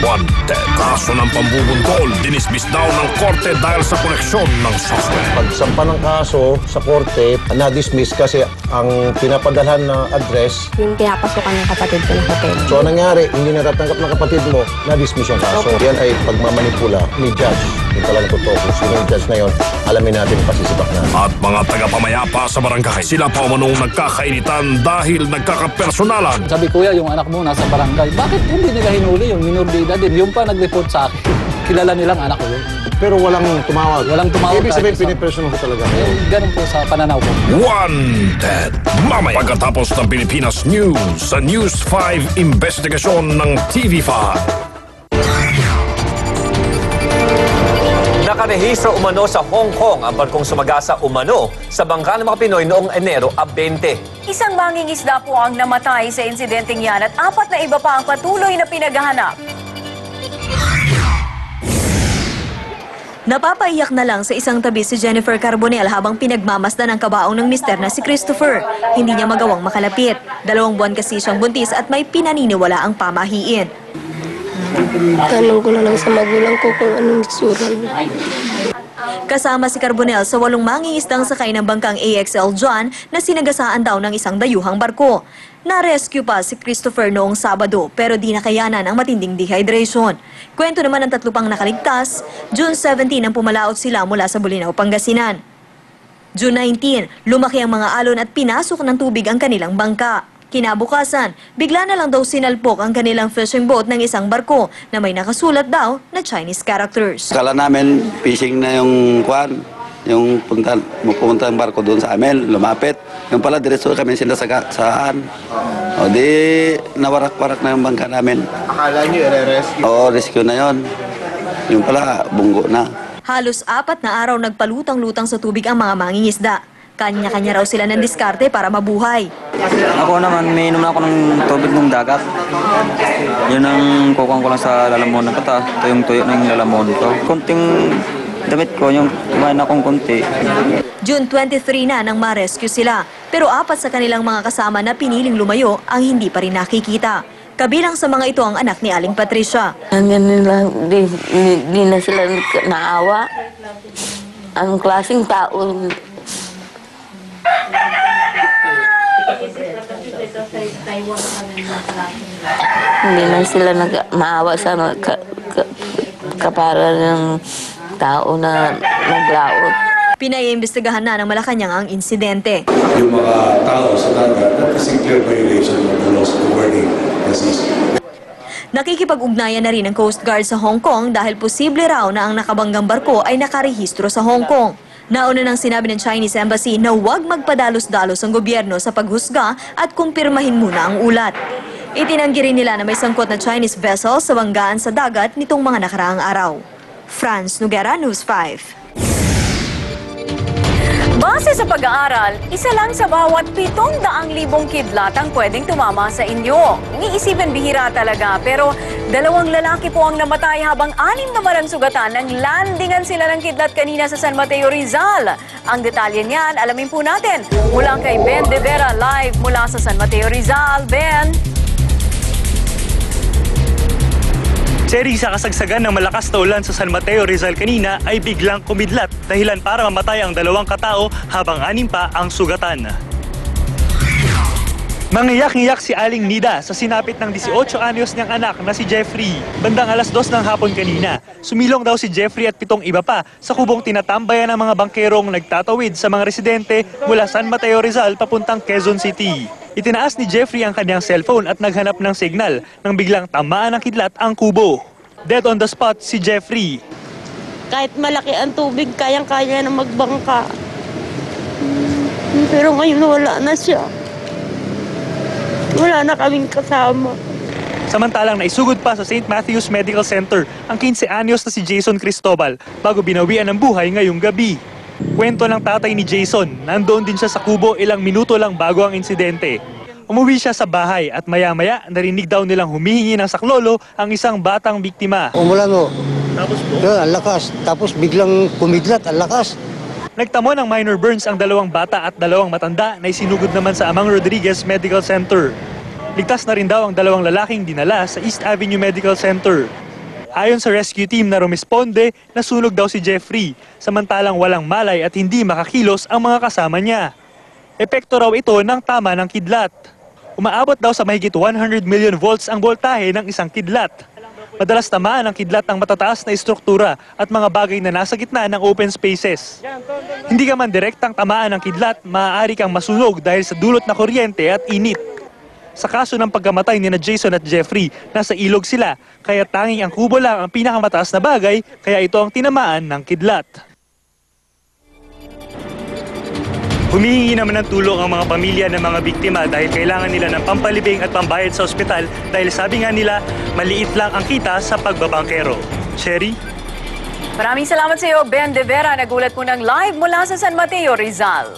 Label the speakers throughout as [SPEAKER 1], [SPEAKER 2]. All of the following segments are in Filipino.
[SPEAKER 1] Wanted. Kaso ng pambubundol, dinismiss daw ng korte dahil sa koneksyon ng suspect.
[SPEAKER 2] Pagsampa ng kaso sa korte, na-dismiss kasi ang pinapadalhan na address.
[SPEAKER 3] Yung pinapasukan ng kapatid ko ng hotel.
[SPEAKER 2] So, anong nangyari, hindi natatanggap ng kapatid mo, na-dismiss yung kaso.
[SPEAKER 3] Okay.
[SPEAKER 2] Yan ay pagmamanipula ni judge. Yung talagang totoo kung sino yung judge na yun, alamin natin pasisibak na.
[SPEAKER 1] At mga taga-pamayapa sa barangay, sila pa umanong nagkakainitan dahil nagkakapersonalan.
[SPEAKER 4] Sabi, kuya, yung anak mo nasa barangay. Bakit hindi nila hinuli yung minor de edad din? Yung pa nag-report sa akin. Kilala nilang anak ko yun.
[SPEAKER 2] Pero walang tumawag.
[SPEAKER 4] Walang tumawag.
[SPEAKER 2] Ibig sabihin,
[SPEAKER 4] kahit isa.
[SPEAKER 2] pinipersonal ko talaga.
[SPEAKER 4] Ganun po sa pananaw ko.
[SPEAKER 1] Wanted. Mamaya pagkatapos ng Pilipinas News sa News 5 investigasyon ng TV5.
[SPEAKER 5] Nakarehistro umano sa Hong Kong ang barkong sumagasa umano sa bangka ng mga Pinoy noong Enero 20.
[SPEAKER 6] Isang mangingisda po ang namatay sa insidenteng yan at 4 na iba pa ang patuloy na pinaghahanap.
[SPEAKER 7] Napapaiyak na lang sa isang tabi si Jennifer Carbonell habang pinagmamasdan ang kabaong ng mister na si Christopher. Hindi niya magawang makalapit. 2 buwan kasi siyang buntis at may pinaniniwala ang pamahiin.
[SPEAKER 3] Tanong ko na lang sa magulang ko kung anong itsura niya.
[SPEAKER 7] Kasama si Carbonell sa 8 mangingisdang sakay ng bangkang AXL John na sinagasaan daw ng isang dayuhang barko. Na-rescue pa si Christopher noong Sabado pero di nakayanan ang matinding dehydration. Kwento naman ng 3 pang nakaligtas, June 17 ang pumalaot sila mula sa Bulinaw, Pangasinan. June 19, lumaki ang mga alon at pinasok ng tubig ang kanilang bangka. Kinabukasan, bigla na lang daw sinalpok ang kanilang fishing boat ng isang barko na may nakasulat daw na Chinese characters.
[SPEAKER 8] Kala namin fishing na yung kwan, yung pupunta ang barko doon sa amin, lumapit. Yung pala diretso kami sila saan. O di nawarak-warak na yung bangka namin.
[SPEAKER 2] Akala nyo, rescue?
[SPEAKER 8] Oo, rescue na yon. Yung pala, bunggo na.
[SPEAKER 7] Halos 4 na araw nagpalutang-lutang sa tubig ang mga mangingisda. Kanya-kanya raw sila ng diskarte para mabuhay.
[SPEAKER 9] Ako naman, may inom na ako ng tubig ng dagat. Yun ang kukuhan ko lang sa lalamon ko. Tuyong-tuyo na yung lalamon ko. Kunting damit ko, yung kumain akong kunti.
[SPEAKER 7] June 23 na nang ma-rescue sila. Pero 4 sa kanilang mga kasama na piniling lumayo ang hindi pa rin nakikita. Kabilang sa mga ito ang anak ni Aling Patricia.
[SPEAKER 3] Hanggang nila, di na sila naawa. Ang klaseng tao. Hindi na sila maawa sa kapara ng tao na naglaot.
[SPEAKER 7] Pinaiimbestigahan na ng Malacanang ang insidente.
[SPEAKER 10] Yung mga tao sa dagat na kasing clear violation of the laws governing the seas.
[SPEAKER 7] Nakikipag-ugnayan na rin ang Coast Guard sa Hong Kong dahil posible raw na ang nakabanggang barko ay nakarehistro sa Hong Kong. Nauna nang sinabi ng Chinese Embassy na huwag magpadalos-dalos ang gobyerno sa paghusga at kumpirmahin muna ang ulat. Itinanggi rin nila na may sangkot na Chinese vessel sa banggaan sa dagat nitong mga nakaraang araw. Franz Noguera, News 5.
[SPEAKER 6] Base sa pag-aaral, isa lang sa bawat 700,000 kidlat ang pwedeng tumama sa inyo. Iniisipin bihira talaga, pero 2 lalaki po ang namatay habang 6 naman ang sugatan nang landingan sila ng kidlat kanina sa San Mateo, Rizal. Ang detalye niyan, alamin po natin mula kay Ben De Vera live mula sa San Mateo, Rizal. Ben?
[SPEAKER 11] Cherry, sa kasagsagan ng malakas na ulan sa San Mateo, Rizal kanina ay biglang kumidlat, dahilan para mamatay ang 2 katao habang 6 pa ang sugatan. Mangiyak-ngiyak si Aling Nida sa sinapit ng 18 anyos niyang anak na si Jeffrey. Bandang 2:00 ng hapon kanina, sumilong daw si Jeffrey at 7 iba pa sa kubong tinatambayan ng mga bangkerong nagtatawid sa mga residente mula San Mateo, Rizal papuntang Quezon City. Itinaas ni Jeffrey ang kanyang cellphone at naghanap ng signal nang biglang tamaan ng kidlat ang kubo. Dead on the spot si Jeffrey.
[SPEAKER 3] Kahit malaki ang tubig, kayang-kaya na magbangka. Pero ngayon wala na siya. Wala na kaming kasama.
[SPEAKER 11] Samantalang naisugod pa sa St. Matthew's Medical Center ang 15 anyos na si Jason Cristobal bago binawian ng buhay ngayong gabi. Kwento ng tatay ni Jason, nandoon din siya sa kubo ilang minuto lang bago ang insidente. Umuwi siya sa bahay at maya-maya narinig daw nilang humihingi ng saklolo ang isang batang biktima.
[SPEAKER 2] Umulan mo. Tapos po? Ang lakas. Tapos biglang kumidlat, ang lakas.
[SPEAKER 11] Nagtamo ng minor burns ang 2 bata at 2 matanda na isinugod naman sa Amang Rodriguez Medical Center. Ligtas na rin daw ang 2 lalaking dinala sa East Avenue Medical Center. Ayon sa rescue team na rumisponde, nasunog daw si Jeffrey, samantalang walang malay at hindi makakilos ang mga kasama niya. Epekto raw ito ng tama ng kidlat. Umaabot daw sa mahigit 100 million volts ang voltahe ng isang kidlat. Madalas tamaan ang kidlat ng matataas na istruktura at mga bagay na nasa gitna ng open spaces. Hindi ka man direktang tamaan ng kidlat, maaari kang masunog dahil sa dulot na kuryente at init. Sa kaso ng pagkamatay ni Jason at Jeffrey, nasa ilog sila, kaya tanging ang kubo lang ang pinakamataas na bagay, kaya ito ang tinamaan ng kidlat. Humihingi naman ng tulong ang mga pamilya ng mga biktima dahil kailangan nila ng pampalibing at pambayad sa ospital dahil sabi nga nila, maliit lang ang kita sa pagbabangkero. Sherry?
[SPEAKER 6] Maraming salamat sa iyo, Ben De Vera. Nagulat po ng live mula sa San Mateo, Rizal.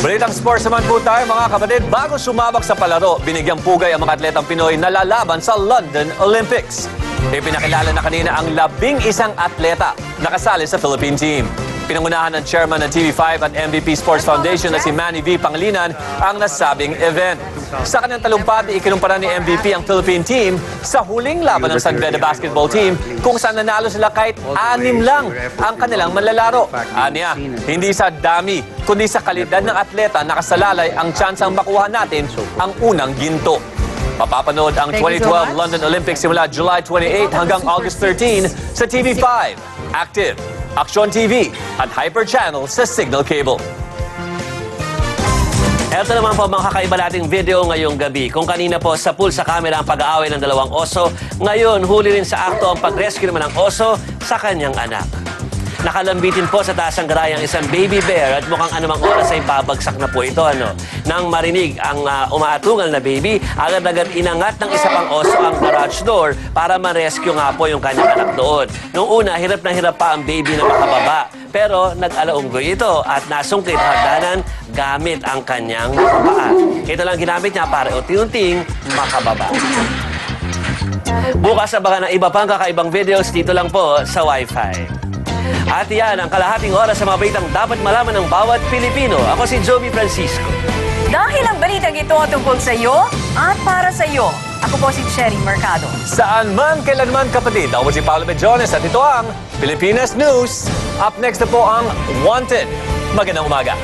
[SPEAKER 5] Balitang sports naman po tayo mga kapatid. Bago sumabak sa palaro, binigyang pugay ang mga atletang Pinoy na lalaban sa London Olympics. Ipinakilala na kanina ang 11 atleta na kasali sa Philippine team. Pinangunahan ng chairman ng TV5 at MVP Sports Foundation na si Manny V. Pangilinan ang nasabing event. Sa kanyang talumpati, ikinumpara ni MVP ang Philippine team sa huling laban ng San Beda basketball team kung saan nanalo sila kahit 6 lang ang kanilang manlalaro. Aniya, hindi sa dami, kundi sa kalidad ng atleta nakasalalay ang tsansang makuha natin ang unang ginto. Mapapanood ang 2012 London Olympics simula July 28 hanggang August 13 sa TV5, Active, Action TV at Hyper Channel sa Signal Cable.
[SPEAKER 12] Ito naman po mga kakaiba nating video ngayong gabi. Kung kanina po sa pool sa camera ang pag-aaway ng dalawang oso, ngayon huli rin sa akto ang pag-rescue naman ng oso sa kanyang anak. Nakalambitin po sa taas ng garahe ang isang baby bear at mukhang anumang oras ay babagsak na po ito. Nang marinig ang umaatungal na baby, agad-agad inangat ng isa pang oso ang garage door para ma-rescue nga po yung kanyang anak doon. Noong una, hirap na hirap pa ang baby na makababa. Pero nag-alaunggoy ito at nasungkit hagdanan gamit ang kanyang paa. Ito lang ginamit niya para unti-unting makababa. Bukas abangan ng iba pang kakaibang videos dito lang po sa Wi-Fi. At yan ang kalahating oras sa mga balitang dapat malaman ng bawat Pilipino. Ako si Joby Francisco.
[SPEAKER 6] Dahil ang balitang ito tungkol sa iyo at para sa iyo, ako po si Sherry Mercado.
[SPEAKER 5] Saan man, kailanman kapatid, ako si Paolo Medjones at ito ang Pilipinas News. Up next na po ang Wanted. Magandang umaga.